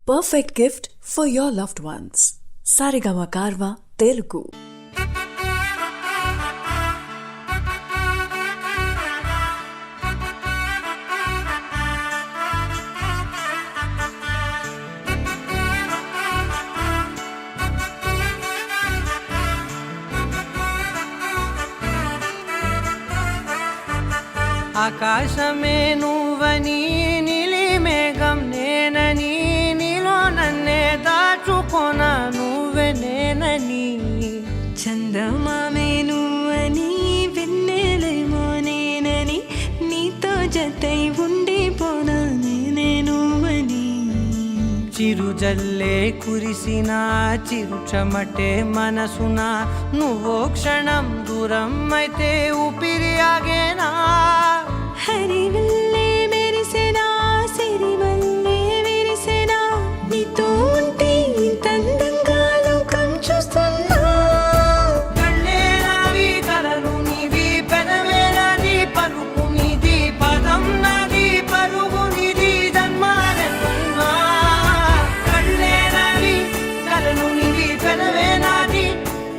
perfect gift for your loved ones. Saregama Karva Telugu. ఆకాశమే నువ్వని నీలి మేఘం నేనని నీలో నన్నే దాచుకొన నువ్వే నేనని చందమామే నువ్వని వెన్నెలేమో నేనని నీతో జతై ఉండిపోనా నేనే నువ్వని చిరుజల్లే కురిసిన చిరుచమటే మనసున నువ్వో క్షణం దూరం అయితే ఊపిరి ఆగేనా హరివల్లే మెరిసెనా సిరివల్లే విరిసెనా నీతో ఉంటే ఇంతందంగా లోకం చూస్తున్నా కళ్ళే నావి కలలు నీవి పెదవే నాది పలుకు నీది పదం నాది పరుగు నీది జన్మాలెన్నున్నా కళ్ళే నావి కలలు నీవి పెదవే నాది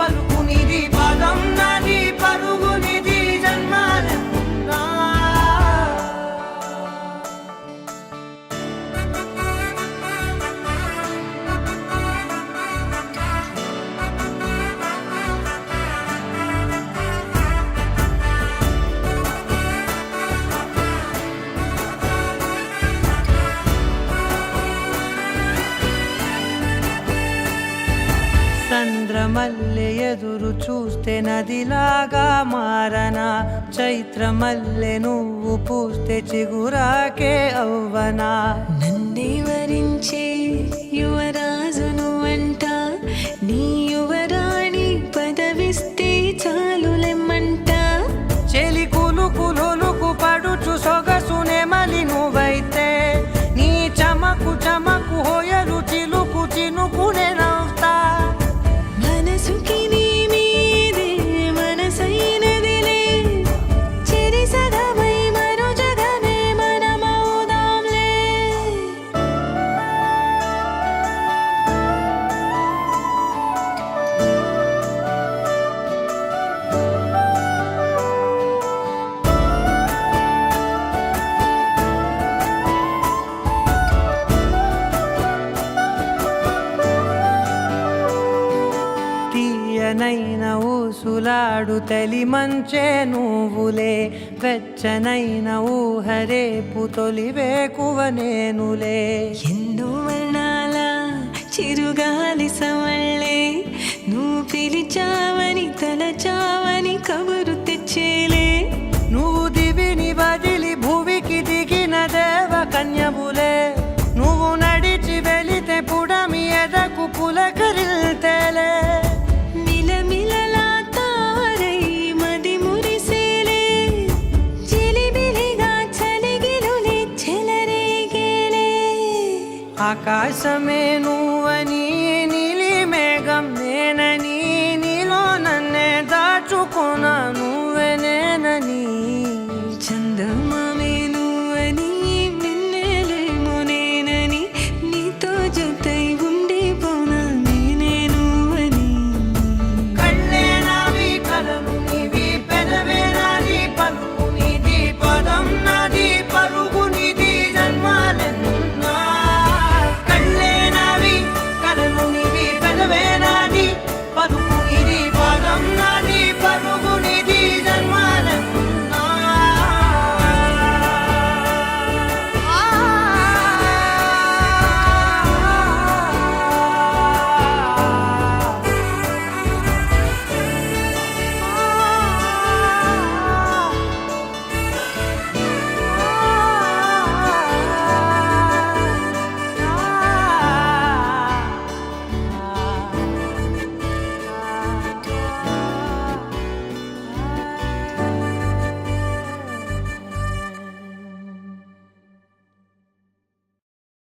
పలుకు నీది పదం నాది పరుగు నీది జన్మాలెన్నున్నా చంద్రమల్లె ఎదురు చూస్తే నదిలాగా మారనా చైత్రమల్లె నువ్వు పూస్తే చిగురాకే అవ్వనా నన్నే వరించే యువరాజును అంట నీ యువరాణి పదవిస్తే చాలులెమ్మంట చెలి కులుకు పడుచు సొగసునే మలి నువ్వైతే నీ చమకు చమకు హోయలు చిలుకు చినుకునే నవ్వుతా మనసుకి నీ మీదే మనసైనదిలే చెరి సగమై మరో జగమే మనమవుదాంలే తీయనైన ఊసులాడు తలి మంచే నువ్వులే వెచ్చనైన ఊహరేపు తొలి వేకువ నేనులే ఎన్నో వర్ణాల చిరుగాలి సవళ్ళే నువ్వు పిలిచావని తలచావని కబురు తెచ్చేలే నువ్వు దివిని బదిలి భువికి దిగిన దేవ కన్యబులే నువ్వు నడిచి వెళితే పుడమి ఎదకు పులకరిల్తేలే మిలమిలలా తారై మది మురిసేలే చిలిబిలిగా చలిగిలులే చెలరేగేలే ఆకాశమే నువ్వని నీలి మేఘం నేనని నీలో నన్నే దాచుకొనాను